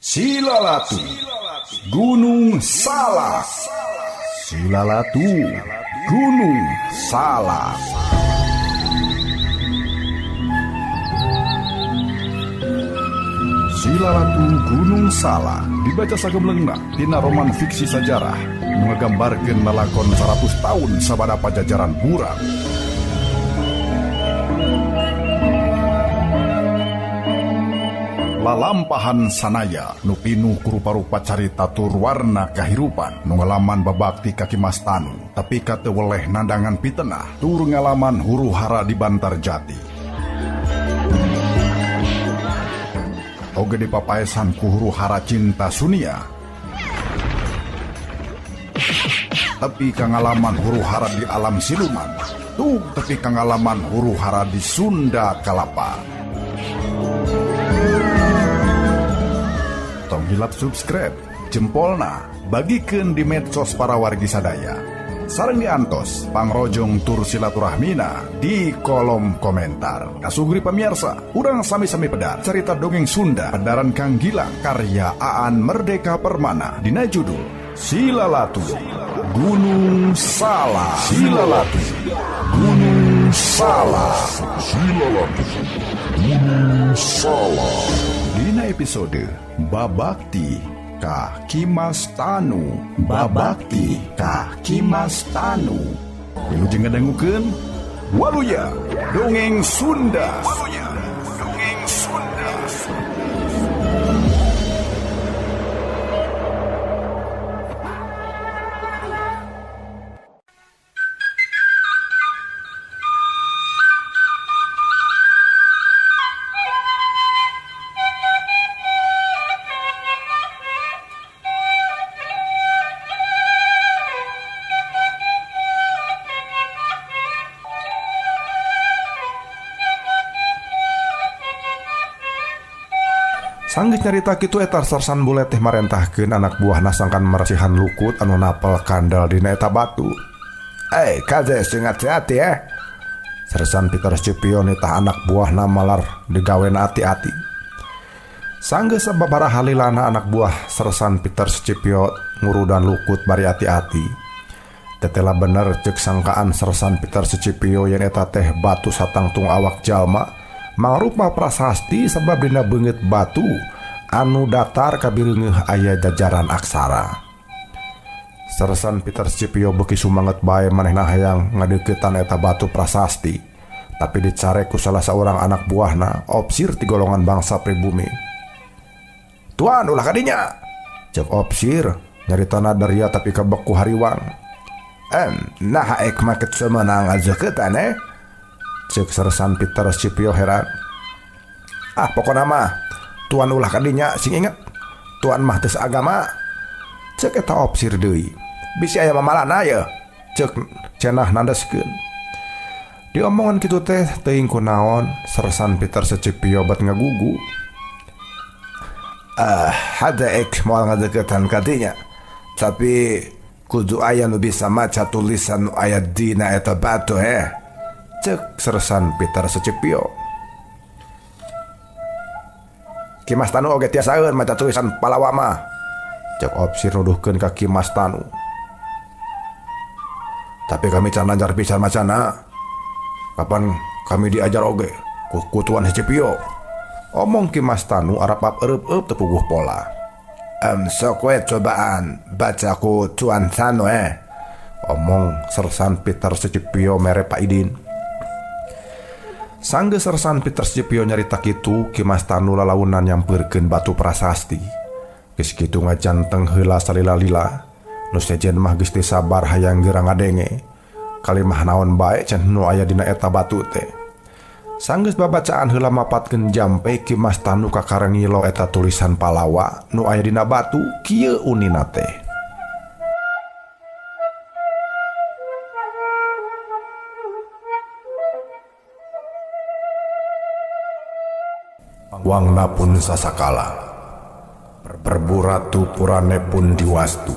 Silalatu, Gunung Salak. Silalatu, Gunung Salak. Silalatu Gunung Salak dibaca sagemleungna tina roman fiksi sajarah menggambarkeun lalakon 100 tahun sabada pajajaran Burang. Lalampahan sanaya nu pinuh ku rupa-rupa carita tur warna kahirupan nu ngalaman babakti kaki Mas Tanu tapi kate weleh nandangan pitenah tur ngalaman huru hara di Bantar Jati. Oge dipapaesan ku huru hara cinta sunia tapi kangalaman huru hara di alam siluman tuh tapi kangalaman huru hara di Sunda Kalapa. Tong hilap subscribe, jempolna, bagikeun di medsos para wargi sadaya. Sareng diantos, pangrojong tur silaturahmina di kolom komentar. Kasugri pamirsa, urang sami-sami pedar cerita dongeng Sunda Pedaran Kang Gilang karya Aan Merdeka Permana dina judul Silalatu Gunung Salak. Silalatu Gunung Salak. Silalatu Gunung Salak. Dina episode Babakti Kaki Mas Tanu. Babakti Kaki Mas Tanu. Wilujeng ngadangukeun Waluya Dongeng Sunda. Waluya Dongeng Sunda. Sanggih nyarita kitu eta sarsan bule teh marentahkeun anak buahna sangkan meresihan lukut anu napel kandal dina eta batu. Kades jeung hati-hati ya. Sarsan Peter Scipio tah anak buahna malar digawena hati-hati. Sanggih sababaraha halilana anak buah sarsan Peter Scipio ngurudan lukut bari hati-hati. Tetela bener ceuk sangkaan sarsan Peter Scipio yen eta teh batu satangtung awak jalma. Mangrupa prasasti sebab dina beungeut batu anu datar kabireungeuh aya jajaran aksara. Sarsan Peter Scipio beuki sumanget bae manehna hayang ngadeuketan eta batu prasasti, tapi dicarek ku salah saurang anak buahna opsir ti golongan bangsa pribumi. "Tuan ulah kadinya," ceuk opsir nyaritana daria tapi kabek ku hariwang. Nah ek maket semenang azeuketan ceuk sarsan Peter Scipio heran. Pokona mah tuan ulah kadinya sing inget tuan mah tes agama, ceuk eta opsir deui. Bisi aya mamalana ya, ceuk cenah nandeskeun. Diomongan kitu teh teuing kunaon sarsan Peter Scipio bat ngagugu. Hada ek moal ngadeuketan kadinya, tapi kudu aya nu bisa maca tulisan nu aya dina eta batu ceuk sarsan Peter Scipio. Ki Mas Tanu oge tiasaeun maca tulisan Palawa mah, ceuk opsir nuduhkeun ka Ki Mas Tanu. Tapi kami can lancar pisan macana. Kapan kami diajar oge ku Tuan Scipio, omong Ki Mas Tanu arap eueup teu puguh pola. Sok we cobaan baca ku Tuan Tanu omong sarsan Peter Scipio mere Pak Idin. Sanggeus sarsan Peter Scipio nyarita kitu Ki Mas Tanu lalaunan nyampeurkeun batu prasasti. Geus kitu ngajanteng heula salila-lila. Nu sejen mah geus teu sabar hayang geura ngadenge. Kalimah naon bae can nu aya dina eta batu teh. Sanggeus babacaan heula mapatkeun jampe Ki Mas Tanu kakarengilo eta tulisan Palawa nu aya dina batu kieu unina teh. Wangna pun sasakala, perburatu purane pun diwastu.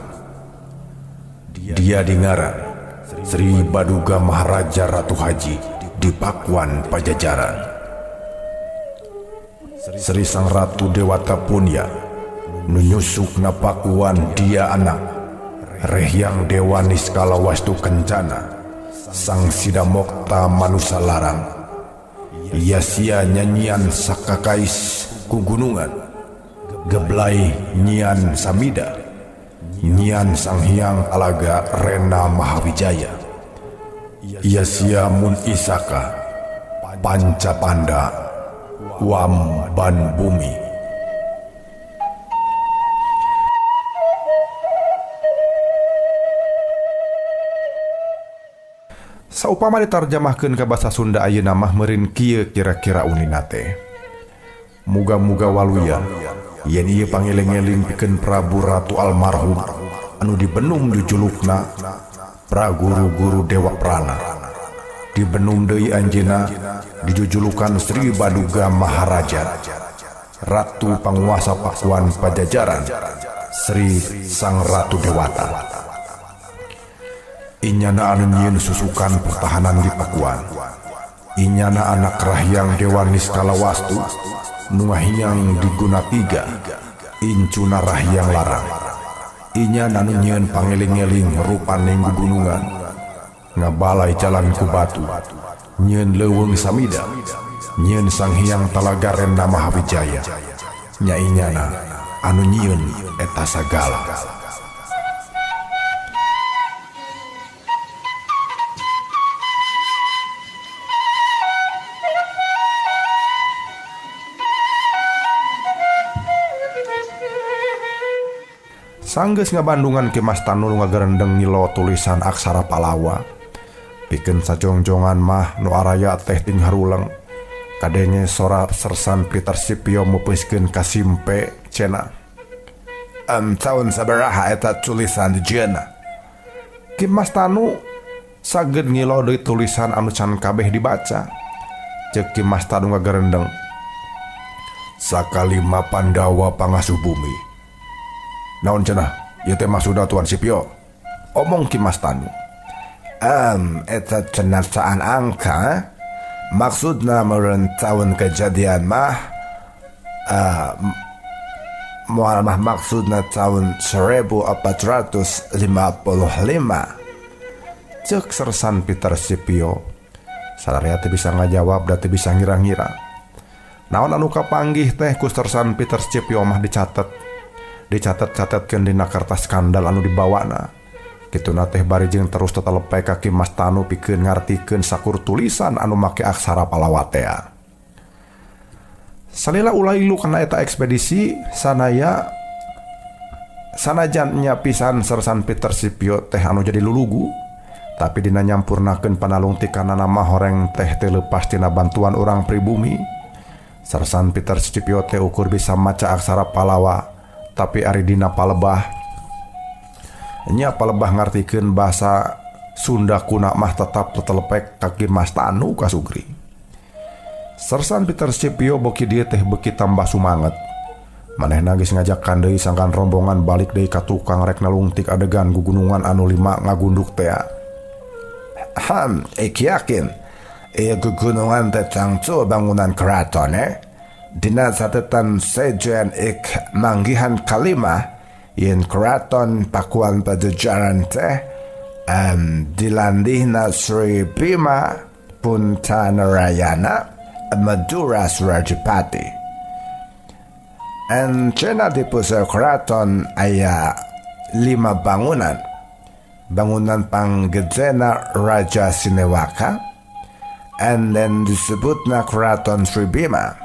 Dia dingaran Sri Baduga Maharaja Ratu Haji di Pakuan Pajajaran. Sri Sang Ratu Dewata Punya nunyusuk na pakuan dia anak rehyang dewa niskala wastu kencana sang sidamokta manusa larang ia sia nyanyian sakakais ku gunungan geblai nyian samida nyian sang hyang alaga rena mahawijaya ia sia mun isaka panca panda wam ban bumi. Saupama ditarjamahkeun ka basa Sunda ayeuna mah meureun kieu kira-kira unina teh. Muga-muga waluya yen ieu pangeling-eling pikeun Prabu Ratu almarhum anu dibenum jujulukna Praguru-guru Dewa Prana. Dibenum deui anjeunna dijujulukan Sri Baduga Maharaja, Ratu Panguasa Pakuan Pajajaran, Sri Sang Ratu Dewata. Inyana anu nyieun susukan pertahanan di Pakuan. Inyana anak rahyang Dewa Niskala Wastu nu ngahiang diguna 3 incuna rahyang larang. Inyana anu nyieun pangeling-eling rupaning gugunungan ngabalai jalan ku batu nyieun leuweung samida nyieun sang hyang talaga Renda Mahawijaya nya inyana anu nyieun eta sagala. Sanggeus ngabandungan ke Mas Tanu ngagarendeng ngilo tulisan aksara Palawa. Pikeun sajongjongan mah nu araya teh ting haruleng. Kadenge sora Sersan Peter Scipio meupeuskeun ka Simpe cenah. Tahun sabaraha eta tulisan dijieunna? Ki Mas Tanu saged ngilo deui tulisan anu can kabeh dibaca. Ceuk Ki Mas Tanu ngagarendeng. Sakalima Pandawa pangasuh bumi. Naon cenah? Ieu teh maksudna Tuan Scipio. Omong Ki Mas Tanu. Eta cenah caan angka. Maksudna meureun taun kejadian mah moal mah maksudna tahun 1455. Ceuk Sersan Peter Scipio. Sadaya teh bisa ngajawab da teh bisa ngira-ngira. Naon anu kapanggih teh ku Sersan Peter Scipio mah dicatat-catatkeun dina kertas skandal anu dibawana. Kituna teh bari jeung terus tetelepe ka Ki Mas Tanu pikeun ngartikeun sakur tulisan anu make aksara Palawa teh. Salila ulailu kana eta ekspedisi sanaya sanajan nya pisan Sersan Peter Scipio teh anu jadi lulugu, tapi dina nyampurnakeun panalung ti kana nama horeng teh teu leupas tina bantuan urang pribumi. Sersan Peter Scipio teh ukur bisa maca aksara Palawa. Tapi ari dina palebah nya palebah ngartikeun bahasa Sunda kuna mah tetap tetelepek ka Ki Mas Tanu kasugri. Sersan Peter Scipio beuki dieu teh beuki tambah sumanget. Manehna geus ngajakan deui sangkan rombongan balik deui ka tukang rek nalungtik adegan gugunungan anu 5 ngagunduk teh. Iki yakin ieu gugunungan teh cangcu bangunan keraton Dina satetan sejen ik manggihan kalimah yen keraton Pakuan Pajajaran teh dilandihna Sri Bima Punta Narayana Madura Surajipati. Cena di pusat keraton aya 5 bangunan. Bangunan panggedena Raja Sinewaka, and then disebutna keraton Sri Bima.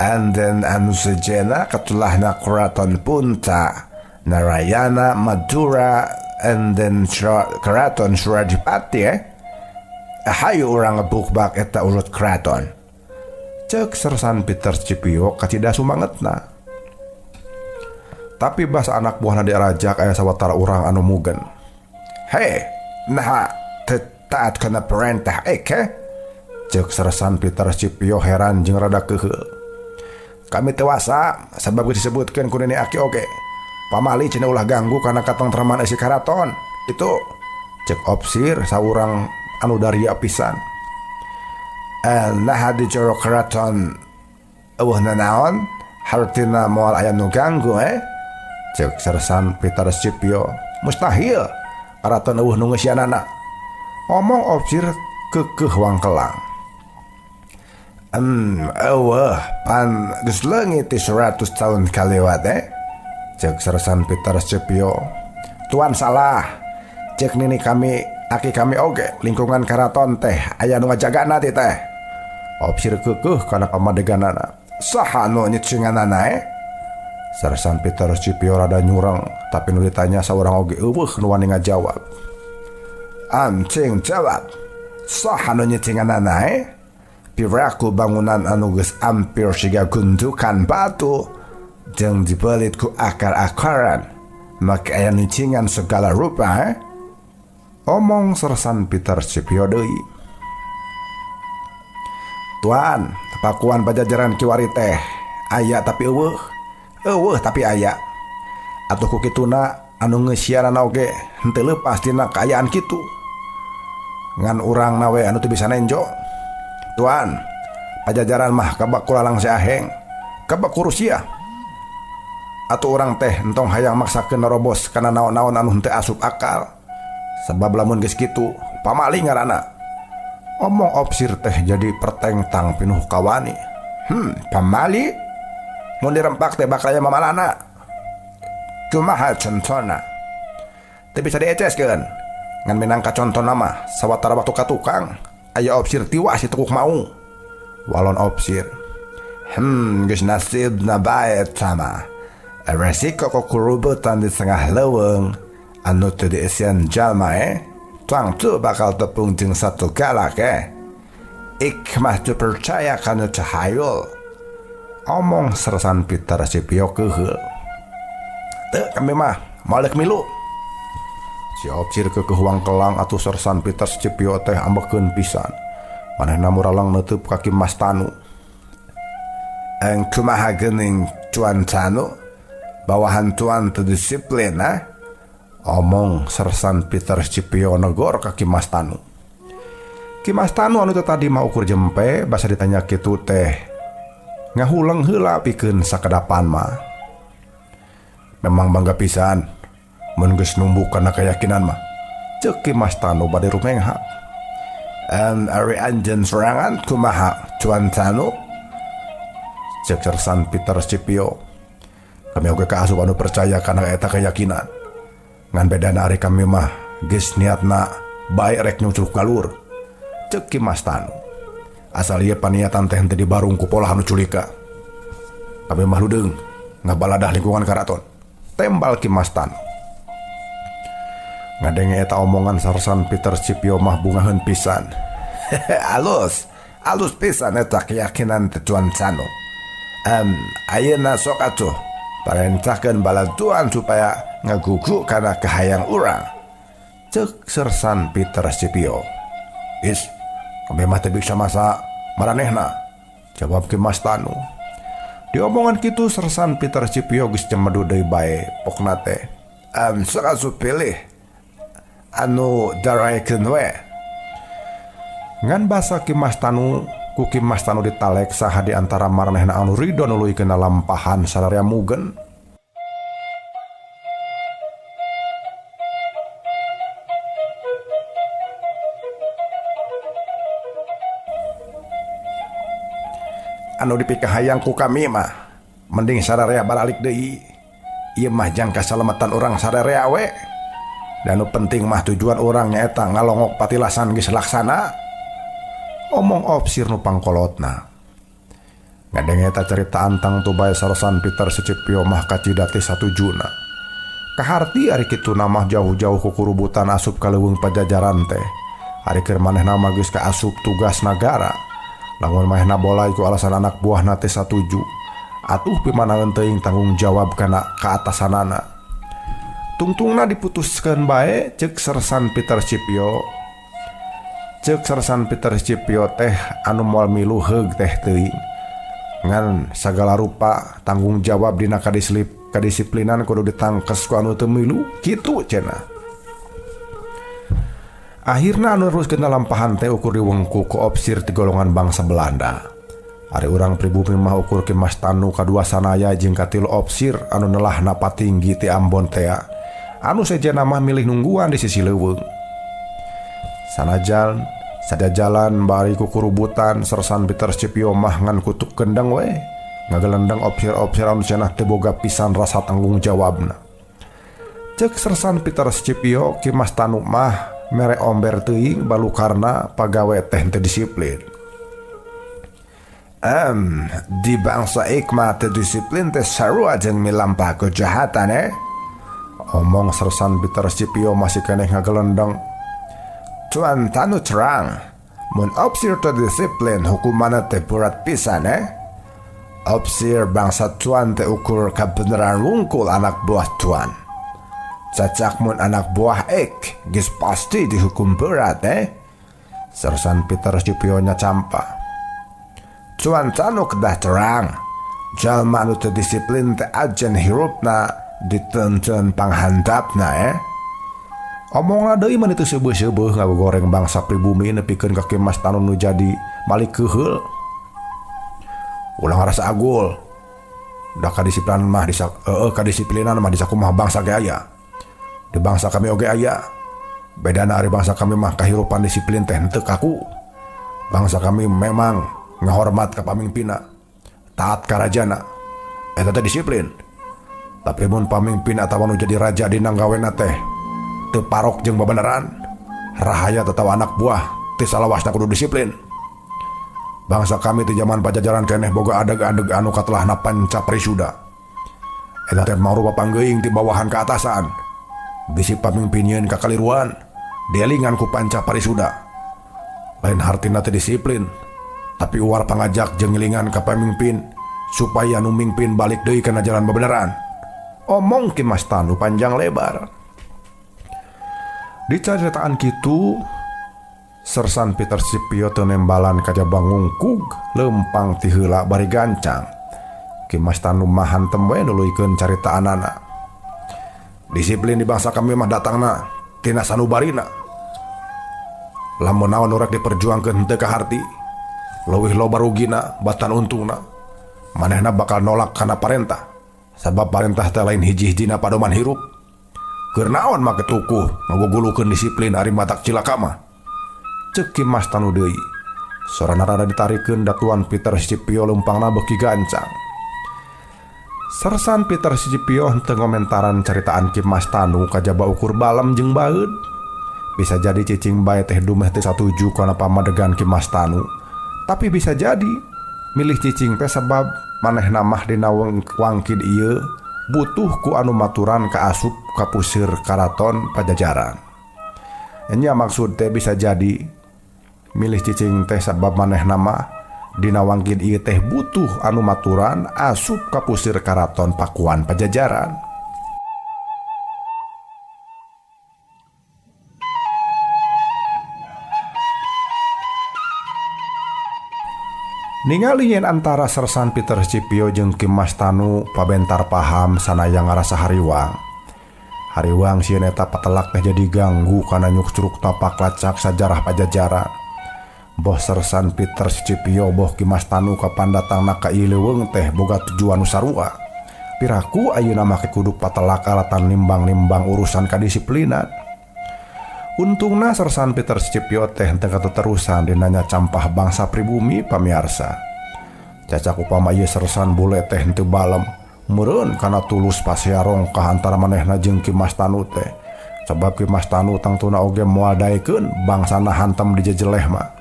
And then anu sejena katulahna keraton Punta Narayana Madura, and then keraton Surajipati. Hayu urang ngebukbak eta urut keraton. Ceuk Sersan Peter Scipio kacida sumangetna. Tapi bahasa anak buahna diarajak aya sawatara urang anu mugen. Nah taat kana perintah Ceuk Sersan Peter Scipio heran jeung rada keheul. Kami tewasa sabab disebutkeun ku nenek aki oge. Pamali cenah ulah ganggu kana katentreman isi karaton. Itu cek opsir saurang anu daria pisan. Nah di jero karaton eueuhna naon? Hartina moal aya nu ganggu Cek Sersan Peter Scipio. Mustahil karaton eueuh nu geusyanana. Omong opsir keukeuh wangkelang. Eueuh pan geus leungit 100 tahun kalewat Cek Sersan Peter Scipio. Tuan salah. Cek nini kami aki kami oge lingkungan karaton teh aya nu ngajagana ti teh. Opsir keukeuh kana pamadeganana. Saha nu nyicinganana Sersan Peter Scipio rada nyurang, tapi nu ditanya saurang oge eueuh nu wani ngajawab. Ancing jawab. Saha nu nyicinganana Piraku bangunan anu geus ampir siga gundukan batu jeung dibelit ku akar-akaran. Maka aya nyicingan segala rupa Omong Sersan Peter Scipio deui. Tuan, pakuan pajajaran kiwari teh aya tapi eueuh tapi aya. Atuh ku kituna anu ngeusianana oge henteu leupas tina kaayaan kitu. Ngan urang nawe anu teu bisa nenjo. Tuan, pajajaran mah kabak kulalang seaheng, kabak ku Rusia. Atuh urang teh entong hayang maksakeun narobos kana naon-naon anu henteu asup akal. Sebab lamun geus kitu, pamaling ngaranna. Omong opsir teh jadi pertengtang pinuh kawani. Pamali? Mun dirempak teh bakal aya mamalana. Kumaha contona? Teu bisa dieceskeun. Ngan minangka contona mah sawatara waktu ka tukang, aya opsir tiwas si tukuk mau. Walon opsir. Geus nasibna bae sama. Resiko kukurubutan di tengah leuweung anu teu dieuseun jalma tuang tu bakal tepung jeung satu galak Ik mah tu percaya kana cahayul. Omong Sersan Peter Scipio keuheul. Teu kami mah malek milu. Si opsir keukeung wangkelang atuh Sersan Peter Scipio teh ambekeun pisan. Manehna muralang neuteub ka Ki Mas Tanu. Kumaha geuning Tuan Tanu? Bawahan tuan teu disiplin Omong Sersan Peter Scipio negor ka Ki Mas Tanu. Ki Mas Tanu anu tadi mah ukur jempe basa ditanya kitu teh ngahulang heula pikeun sakedapan mah. Memang bangga pisan mun geus numbuh kana keyakinan mah. Ceuk Ki Mas Tanu bade rumengha. Ari anjeun sorangan kumaha Tuan Tanu? Cek Sersan Peter Scipio. Kami oge kaasup anu percaya kana eta keyakinan. Ngan bedana ari kami mah geus niatna bae rek nyucuk galur. Ceuk Ki Mas Tanu. Asal ieu paniatan teh henteu dibarung ku polah anu culika. Kami mah ludeung ngabaladah lingkungan karaton. Tembal Ki Mas Tanu. Ngadenge eta omongan Sersan Peter Scipio mah bungaheun pisan. Alus pisan eta keyakinan teh Tuan Tanu. Ayeuna sok atuh parentahkeun balatuan supaya ngagugu kana kahayang urang. Ceuk Sersan Peter Scipio. Kami mah teu bisa masa maranehna. Jawab Ki Mas Tanu. Di omongan kitu Sersan Peter Scipio geus cemedu deui bae pokna teh. Sok asup pilih anu daraekeun we. Ngan basa Ki Mas Tanu ku Ki Mas Tanu ditalek saha di antara maranehna anu ridho nuluykeun lampahan sadaya mugen. Anu dipikahayang ku kami mah mending sadarea baralik deui. Ieu mah jang kasalamatan urang sadarea we. Dan anu penting mah tujuan urang nyaeta ngalongok patilasan geus laksana. Omong opsir nu pangkolotna. Ngadenge eta carita antang tu bae Sersan Peter Scipio mah kacidati satujuna. Kaharti ari kituna mah jauh-jauh ku kurubutan asup ka leuweung pajajaran teh. Ari keur manehna mah geus kaasup tugas nagara. Lamun manehna bolai ku alasan anak buahna teh satuju. Atuh pimanaeun teuing tanggung jawab kana kaatasanana. Tungtungna diputuskeun bae ceuk Sersan Peter Scipio. Ceuk Sersan Peter Scipio teh anu moal milu heug teh teuing. Ngan sagala rupa tanggung jawab dina kadisiplinan kudu ditangkes ku anu teu milu kitu cenah. Akhirna anu neruskeun lampahan teh ukur diwengku ku opsir ti golongan bangsa Belanda. Ari urang pribumi mah ukur Ki Mas Tanu kadua sanaya jeung katilu opsir anu nelahna patinggi ti Ambon tea anu sejenna mah milih nungguan di sisi leuweung. Sanajan sadajalan bari kukurubutan Sersan Peter Scipio mah ngan kutuk kendang we ngagelendang opsir-opsir anu cenah teu boga pisan rasa tanggung jawabna. Cek Sersan Peter Scipio Ki Mas Tanu mah mere omber teuing balukarna pagawe teh teu disiplin. Di bangsa ikma teu disiplin teh sarua jeung milampah kejahatan omong Sersan Peter Scipio masih keneh ngagelendang. Tuan Tanu terang, mun opsir teu disiplin hukumanna teh berat pisan Opsir bangsa tuan teh ukur kabeneran wungkul anak buah tuan. Cacak mun anak buah geus pasti dihukum berat Sersan Peter Scipio nya campa. Tuan Tanu kedah terang, jalma anu teu disiplin teh ajen hirupna diteunteun panghandapna Omongna deui mah itu seubeuh-seubeuh ngagoreng bangsa pribumi nepikeun ka Ki Mas Tanu nu jadi malik keuheul. Ulah ngarasa agul. Da kadisiplinan mah kadisiplinan mah di sakumaha bangsa ge aya. Di bangsa kami oge aya. Bedana ari bangsa kami mah kahirupan disiplin teh henteu kaku. Bangsa kami memang ngahormat ka pamimpinna, taat ka rajana. Eta teh disiplin. Tapi mun pamimpin atawa nu jadi raja dina gawena teh teu parok jeung babeneran, rahaya tetap anak buah teu salawasna kudu disiplin. Bangsa kami di zaman Pajajaran keneh boga adeg-adeg anu katelahna panca parisuda. Eta teh mangrupa panggeuing ti bawahan ka atasan. Bisi pamimpinyeun ka kaliruan, dielingan ku panca parisuda. Lain hartina teu disiplin, tapi uar pangajak jeung ngilingan ka pamimpin supaya nu mingpin balik deui kana jalan babeneran. Omong Ki Mas Tanu panjang lebar. Di caritaan kitu Sersan Peter Scipio teu nembalan kajaba ngungkug lempang ti heula bari gancang. Ki Mas Tanu mah hantem we nuluykeun caritaanana. Disiplin di bangsa kami mah datangna tina sanubarina. Lamun naon urek diperjuangkeun henteu ka harti, leuwih loba rugina batan untungna, manehna bakal nolak kana parentah. Sabab parentah teh lain hiji-hijina padoman hirup. Keur naon make tukuh ngagugulukeun disiplin ari matak cilaka mah. Ceuk Ki Mas Tanu deui. Sorana rada ditarikeun da Tuan Peter Scipio lempangna beuki gancang. Sersan Peter Scipio henteu ngomentaran caritaan Ki Mas Tanu kajaba ukur balem jeung baeud. Bisa jadi cicing bae teh dumeh teu satuju kana pamadegan Ki Mas Tanu. Tapi bisa jadi milih cicing teh sabab manehna mah dina wangkid ieu butuh ku anu maturan ka asup ka puseur karaton Pajajaran. Nya maksud teh bisa jadi milih cicing teh sabab manehna mah dina wangkid ieu teh butuh anu maturan asup ka puseur karaton Pakuan Pajajaran. Ningali yen antara Sersan Peter Scipio jeung Ki Mas Tanu pabentar paham sanaya ngarasa hariwang. Hariwang sieun eta patelak teh jadi ganggu kana nyukruk tapak lacak sajarah Pajajaran. Boh Sersan Peter Scipio boh Ki Mas Tanu kapan datangna ka ieu leuweung teh boga tujuan nu sarua. Piraku ayeuna make kudu patelak alatan nimbang-nimbang urusan kadisiplinan. Untungna Sersan Peter Scipio teh henteu katuterusan dina nya campah bangsa pribumi pamiarsa. Cacak upama ieu Sersan bule teh henteu balem, meureun kana tulus pasiarong ka antara manehna jeung Ki Mas Tanu teh. Sabab Ki Mas Tanu tangtuna oge moal daekeun bangsana hantem di jejeleh mah.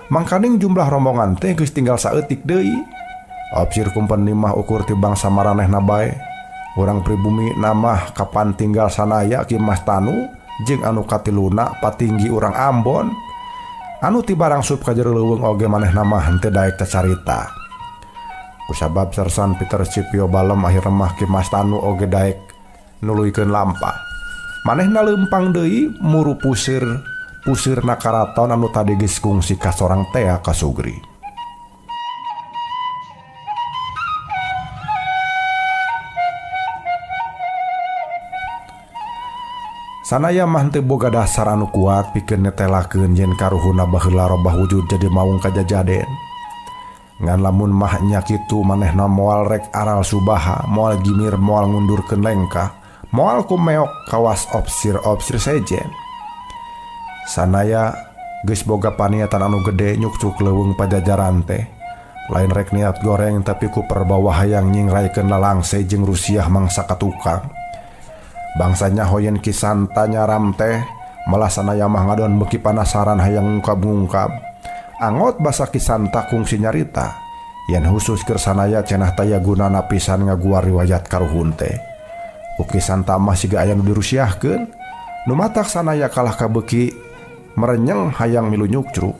Mangkaning jumlah rombongan teh geus tinggal saeutik deui. Opsir kumpeni mah ukur ti bangsa maranehna bae. Urang pribumi namah kapan tinggal sanaya Ki Mas Tanu jeung anu katiluna patinggi urang Ambon. Anu ti barang sup ka jero leuweung oge manehna mah henteu daek cacarita. Kusabab Sersan Peter Scipio balem akhirna mah Ki Mas Tanu oge daek nuluykeun lampah. Manehna leumpang deui muru pusirna karaton anu tadi geus kungsi ka sorang tea kasugri. Sanaya mah teu boga dasar anu kuat pikeun netelakeun yen karuhuna baheula robah wujud jadi maung kajajaden. Ngan lamun mahnya kitu manehna moal rek aral subaha, moal gimir, moal ngundurkeun lengkah, moal kumeok kawas opsir sejen. Sanaya geus boga paniatan anu gede nyukcuk leuweung pajajaran teh. Lain rek niat goreng tapi ku perbawa hayang nyingraikeun lalangse jeung Rusiah mangsa katukang. Bangsanya hoyen kisanta nyaram teh malah sanaya mah ngadon beuki panasaran hayang ngungkab-ngungkab. Angot basa kisanta kungsi nyarita yen khusus keur sanaya cenah taya gunana pisan ngaguar riwayat karuhun teh. Ku kisanta mah siga aya nu dirusiahkeun, nu matak sanaya kalah kabeuki merenyeng hayang milu nyukcruk.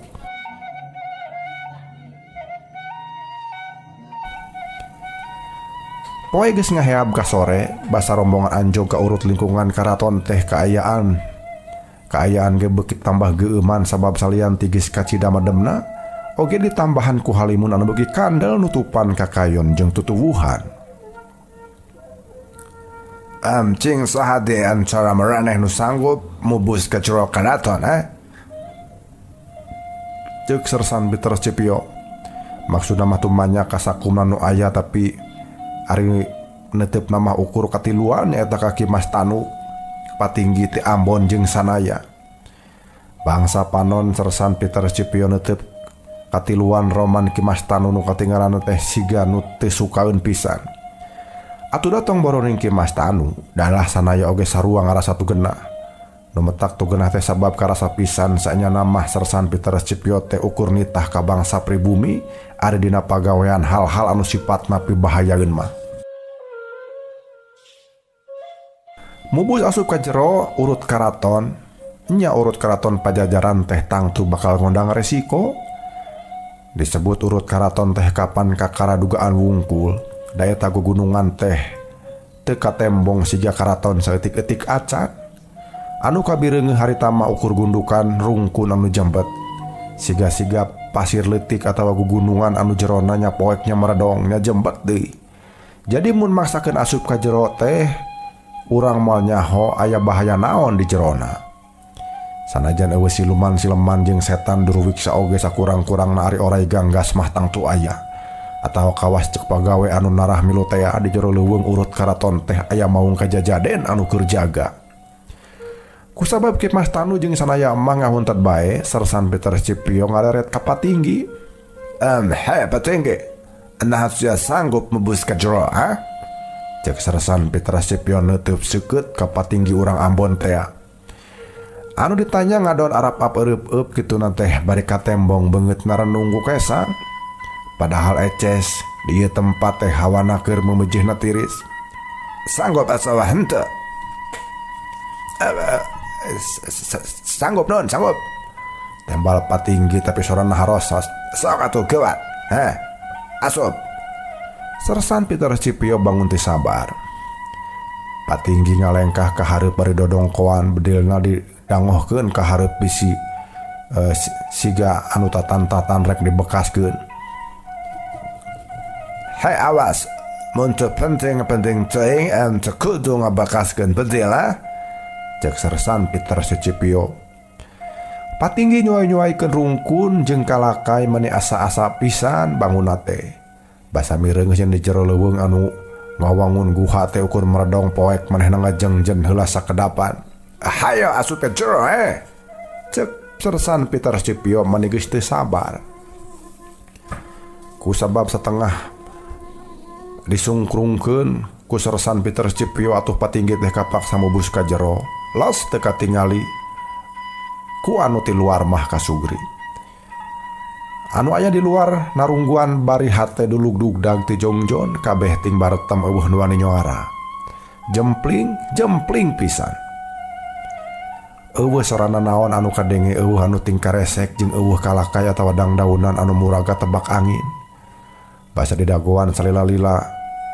Poe geus ngaheab ka sore, basa rombongan anjog ka urut lingkungan karaton teh Kaayaan ge beuki tambah geueuman sabab salian tigis kacida mademna, oge ditambahan ku halimun anu beuki kandel nutupan kakayon jeung tutuwuhan. Cing saha de antara maraneh nu sanggup mubus ka jero karaton, Ceuk Sersan Peter Scipio. Maksudna mah tumanya kasakumna nu aya tapi ari neuteup nama ukur katiluan eta kaki Mas Tanu patinggi ti Ambon jeung sanaya. Bangsa panon Sersan Peter Scipio neuteup katiluan roman Ki Mas Tanu nu katinggalan teh siga nu teu sukaeun pisan. Atuh datang boroning Ki Mas Tanu, dalah sanaya oge sarua ngarasa tugenah. Nu metak tugenah teh sabab karasa pisan saenyana mah Sersan Peter Scipio teh ukur nitah ka bangsa pribumi ari dina pagawean hal-hal anu sipatna pibahayaeun mah. Mubus asup ka jero urut karaton, nya urut karaton pajajaran teh tangtu bakal ngondang resiko. Disebut urut karaton teh kapan kakara dugaan wungkul, daya tagu gunungan teh teu katembong siga karaton saeutik-eutik acan. Anu kabireungeuh harita mah ukur gundukan rungkun anu jembet, siga-siga pasir leutik atawa gugunungan anu jerona nya poeknya meredong nya jembet deui. Jadi mun maksakeun asup ka jero teh urang moal nyaho aya bahaya naon di jerona. Sanajan eueuh siluman jeung setan durwiksa oge sakurang-kurangna ari oray ganggas mah tangtu aya. Atawa kawas cek pagawe anu narah milu tea di jero leuweung urut karaton teh aya maung kajajaden anu keur jaga. Kusabab Ki Mas Tanu jeung sanaya mah ngahuntet bae, Sersan Peter Scipio ngareret ka patinggi. Patinggi, nah sia sanggup mebus ka jero, Cek Sersan Peter Scipio neutup seukeut ka patinggi urang Ambon teh. Anu ditanya ngadon arap-ap eueup kitu teh bari katembong beungeut narenunggu kesang. Padahal eces di ieu tempat teh hawana keur memejihna tiris. Sanggup asawa henteu? Sanggup non, sanggup. Tembal patinggi tapi sorana harosas. Sok atuh geuat. Asup. Sersan Peter Scipio bangun ti sabar. Patinggi ngalengkah ka hareup bari dodongkoan bedilna didangohkeun ka hareup bisi siga anu tatan-tatan rek dibekaskeun. Awas, mun teu penting teuing teu kudu ngabekaskeun bedil Cek Sersan Peter Scipio. Patinggi nyuai-nyuaikeun rungkun jeung kalakai meni asa-asa pisan bangunna teh. Basa mireung di jero leuweung anu ngawangun guha teh ukur meredong poek manehna ngajengjen heula sakedapan. Hayo asup ka jero Cek Sersan Peter Scipio mani geus teu sabar. Kusabab satengah disungkrungkeun ku Sersan Peter Scipio atuh patinggi teh kapaksa mubus ka jero. Los teu katingali ku anu ti luar mah kasugri. Anu aya di luar narungguan bari hate dulug-dugdag ti jongjon kabeh ting baretem eueuh nu wani nyoara. Jempling pisan. Eueuh sorana naon anu kadenge eueuh anu ting karesek jeung eueuh kalakai atawa dangdaunan anu muraga tebak angin. Basa di dagoan salila-lila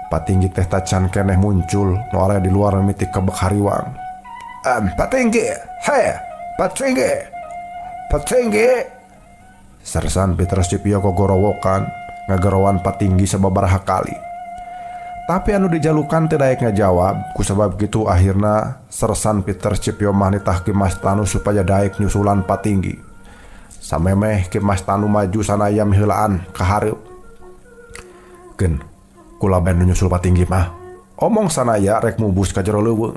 patinggi teh tacan keneh muncul nu area di luar mimiti kebek hariwang. Patinggi, patinggi. Sersan Peter Scipio kogorowokan ngagorowan patinggi sababaraha kali. Tapi anu dijalukan teu daek ngajawab, kusabab kitu akhirna Sersan Peter Scipio mah nitah Ki Mas Tanu supaya daek nyusulan patinggi. Samemeh Ki Mas Tanu maju sanaya miheulaan ka hareup. Gen, kula ben nyusul patinggi mah. Omong sanaya rek mubus ka jero leuweung.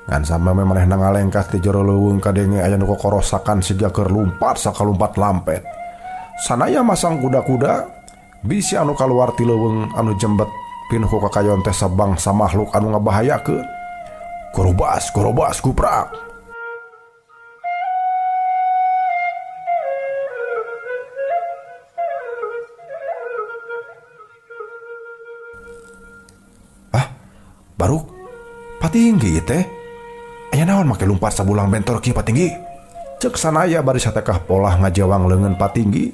Ngan sampe manehna ngalengkas di jero leuweung kadenge aya nu kokorosakan siga keur lumpat sakalumpat lampet. Sanaya masang kuda-kuda bisi anu kaluar ti leuweung anu jembet pinuh ku kakayon teh sabangsa makhluk anu ngabahayakeun. Korobas kuprak. Baruk, patinggi teh. Aya naon make lumpat sabulang bentor kieu patinggi? Cek sanaya bari satekah polah ngajawang leungeun patinggi.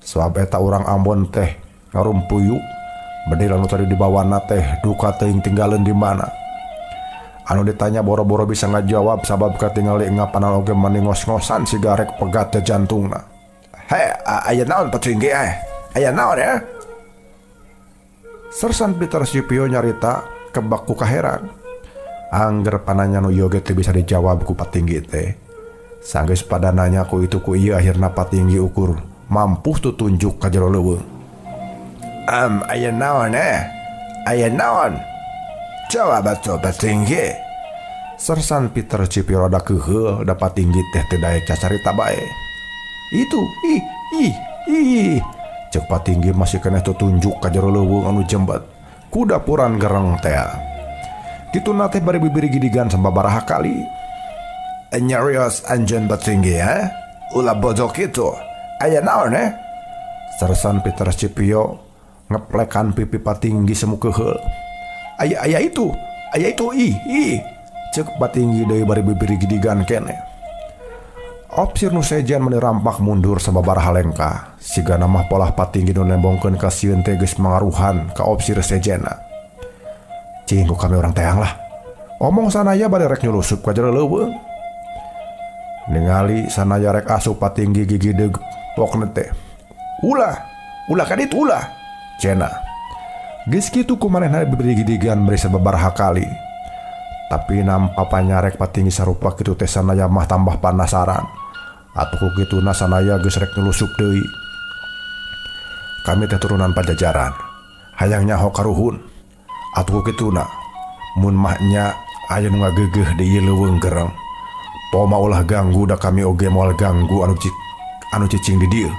Sabab eta urang Ambon teh ngarumpuyuk. Bade anu tadi dibawana teh duka teuing tinggalin di mana. Anu ditanya boro-boro bisa ngajawab sabab katingali ngapanan oge mani ngos-ngosan siga rek pegat ke jantungna. Aya naon patinggi Aya naon ya? Sersan Peter Scipio nyarita kebak ku kaheran. Angger pananya nu yoge teh bisa dijawab ku patinggi teh. Sanggeus pada nanya ku itu ku ieu akhirna patinggi ukur mampu tu tunjuk ka jero leuweung. Aya naon Aya naon? Jawab atuh patinggi. Sersan Peter Scipio rada keuheul da patinggi teh teu daek cacarita bae. Itu ih cek patinggi masih keneh tu tunjuk ka jero leuweung anu jembat. Kudapuran gereng teh. Kituna teh bari bibiri gidigan sababaraha kali. Nyarios anjeun patinggi ulah bodoh kitu. Aya naon Sersan Peter Scipio ngeplekan pipi patinggi semu keuheul. Aya itu ih cek patinggi deui bari bibiri gidigan keneh. Opsir nu sejen meni rampak mundur sababaraha lengkah. Sigana mah polah patinggi nu nembongkeun ka sieun teh geus mangaruhan ka opsir sejena. Cing ku kami orang teang lah. Omong sanaya bade rek nyulusup ka jero leuweung. Ningali sanaya rek asup patinggi gigi deug pokna teh. Ulah kadit ulah. Cena. Geus kitu kumanehna bibiri gidigan bari sababaraha kali. Tapi nampa panyarek patinggi sarupa kitu teh sanaya mah tambah penasaran. Atuh ku kituna sanaya geus rek nyulusup deui. Kami teh turunan Pajajaran. Hayang nyaho karuhun. Atuh ku kituna mun mahnya aya nu ngageugeuh di ieu leuweung gereng. Poma ulah ganggu da kami oge moal ganggu anu cicing di dieu.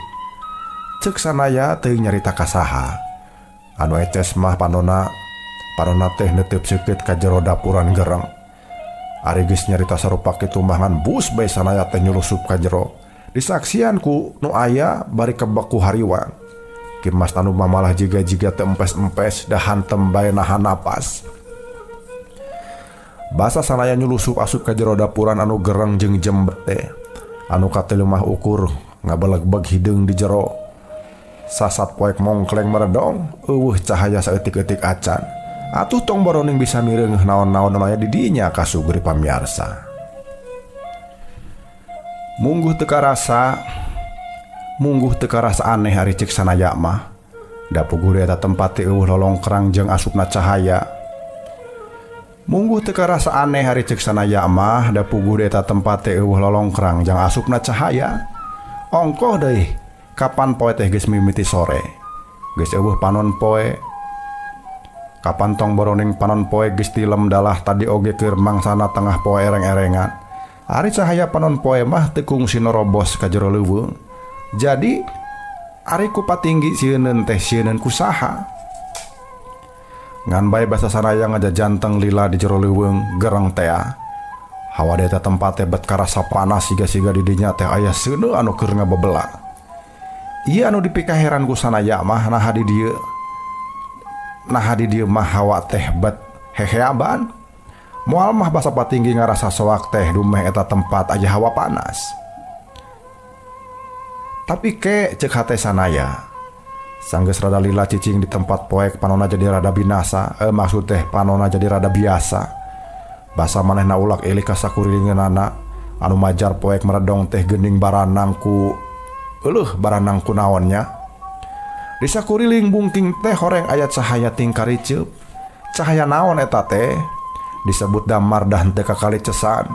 Cek sanaya teuing nyarita ka saha. Anu eces mah panonna teh netep seukeut ka jero dapuran gereng. Ari geus nyarita sarupa kitu mah ngan bus bae sanaya teh nyulusup ka jero. Disaksian ku nu aya bari kebek ku hariwang. Kimas tanu malah jiga-jiga teu empes-empes da hantem bae nahan napas. Basa sanaya nyulusup asup ka jero dapuran anu gereng jeung jembet teh. Anu katelu mah ukur ngabeleg-beg hideung di jero. Sasat poek mongkleng meredong, eueuh cahaya saeutik-eutik acan. Atuh tong baroning bisa mireungeuh naon-naon anu aya di dinya kasugri pamiarsa. Mungguh teu karasa aneh hari cek sanaya mah. Da puguh eta tempat teh eueuh lolongkrang jeung asupna cahaya. Mungguh teu karasa aneh hari cek sanaya mah, da puguh eta tempat teh eueuh lolongkrang jeung asupna cahaya. Ongkoh deui, kapan poe teh geus mimiti sore. Geus eueuh panon poe. Kapan tong baroning panon poe geus tilem dalah tadi oge keur mangsana tengah poe ereng-erengan. Ari cahaya panon poe mah teu kungsi norobos ka jero leuweung. Jadi ari ku patinggi sieunneun teh sieunneun ku saha? Ngan bae basa sanaya ngajajanteng lila di jero leuweung gereng teh. Hawa di eta tempat teh bet karasa panas siga-siga di dinya teh aya seuneu anu keur ngabebela. Ieu anu dipikaheran ku sanaya mah naha di dieu mah hawa teh bet heheaban. Moal mah basa patinggi ngarasa soak teh dumeh eta tempat aya hawa panas. Tapi cek hate sanaya. Sanggeus rada lila cicing di tempat poek panonna jadi rada binasa. Maksud teh panonna jadi rada biasa. Basa manehna ulak eli ka sakurilingeunana anu majar poek meredong teh geuning baranang ku naonnya. Di sakuriling bungking teh horeng aya cahaya tingkar iceup. Cahaya naon eta teh? Disebut damar dah henteu kakali cesan.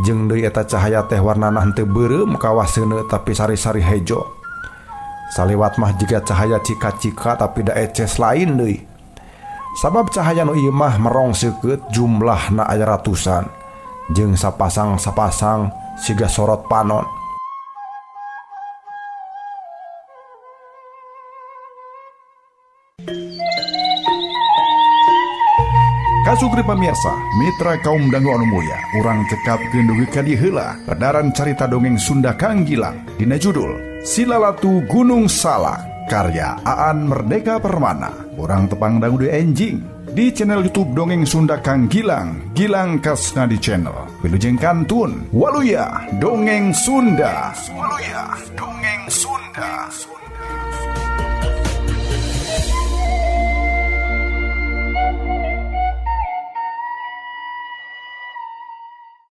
Jeung deui eta cahaya teh warnana henteu beureum kawas seuneu tapi sari-sari hejo. Saliwat mah jiga cahaya cika-cika tapi da eces lain deui. Sabab cahaya nu ieu mah merong seukeut jumlahna aya ratusan jeung sapasang-sapasang siga sorot panon. Kasugri pamirsa, mitra kaum dangu anu mulia, urang cekapkeun dugi ka dieu heula pedaran carita dongeng Sunda Kang Gilang dina judul Silalatu Gunung Salak karya Aan Merdeka Permana. Urang tepang dangu di enjing di channel YouTube Dongeng Sunda Kang Gilang, Gilang Kasna di channel. Wilujeng kantun Waluya Dongeng Sunda. Waluya Dongeng Sunda.